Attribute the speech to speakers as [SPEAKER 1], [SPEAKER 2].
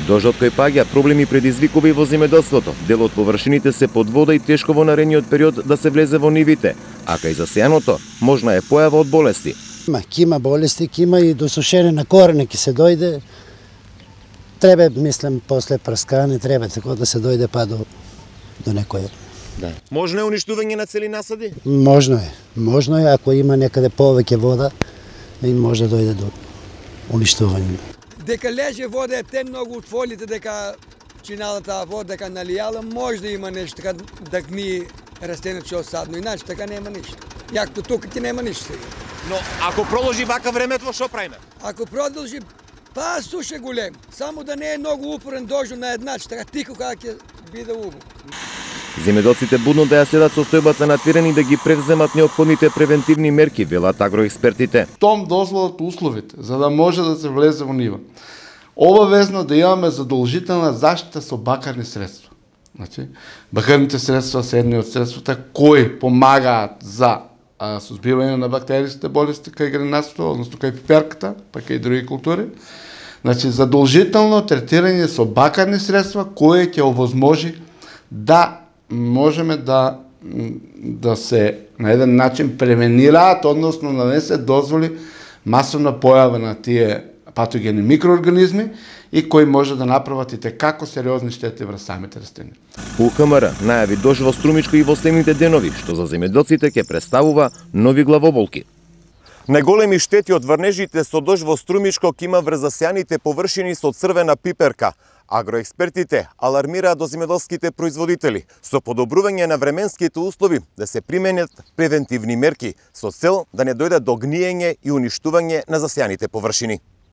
[SPEAKER 1] Дождот кој паѓа проблеми предизвикува и во земјоделството. Дел од површините се под вода и тешко во наредниот период да се влезе во нивите, а кај засејаното можна е појава од болести.
[SPEAKER 2] Има болести, има и досушење на корене ќе се дојде. Треба, мислам, после прскање треба така да се дојде па до некој.
[SPEAKER 1] Да. Можно е уништување на цели насади?
[SPEAKER 2] Можно е. Можно е, ако има некаде повеќе вода, и може да дојде до уништување.
[SPEAKER 3] Дека леже вода е те многу од фолите, дека чиналата вода дека налијала, може да има нешто така да гни растенето што осадно, иначе така нема ништо. Јакто тука ќе нема ништо.
[SPEAKER 1] Но ако продолжи вака времето, што правиме?
[SPEAKER 3] Ако продолжи, па суша голем, само да не е многу упорен дожд на еднач, така тихо кога ќе биде убаво.
[SPEAKER 1] Земјоделците будно да ја следат состојбата на терен и да ги превземат неопходните превентивни мерки, велат агроекспертите.
[SPEAKER 4] Том дозволат условите за да може да се влезе во нива. Обавезно да имаме задолжителна заштита со бакарни средства. Значи, бакарните средства се едни од средствата кои помагаат за сузбивање на бактеријските болести кај гренарството, односно кај пиперката, па кај други култури. Значи, задолжително третирање со бакарни средства кои ќе овозможи да можеме да се на еден начин превенираат, односно да не се дозволи масовна појава на тие патогени микроорганизми и кои може да направат и како сериозни штети врз самите растенија.
[SPEAKER 1] УКМР најави дожд во Струмичко и во следните денови, што за земјоделците ќе представува нови главоболки. Најголеми штети од врнежите со дожд во Струмичко ќе има врз засејаните површини со црвена пиперка. Агроекспертите алармираат до земјоделските производители со подобрување на временските услови да се применет превентивни мерки со цел да не дојде до гниење и уништување на засејаните површини.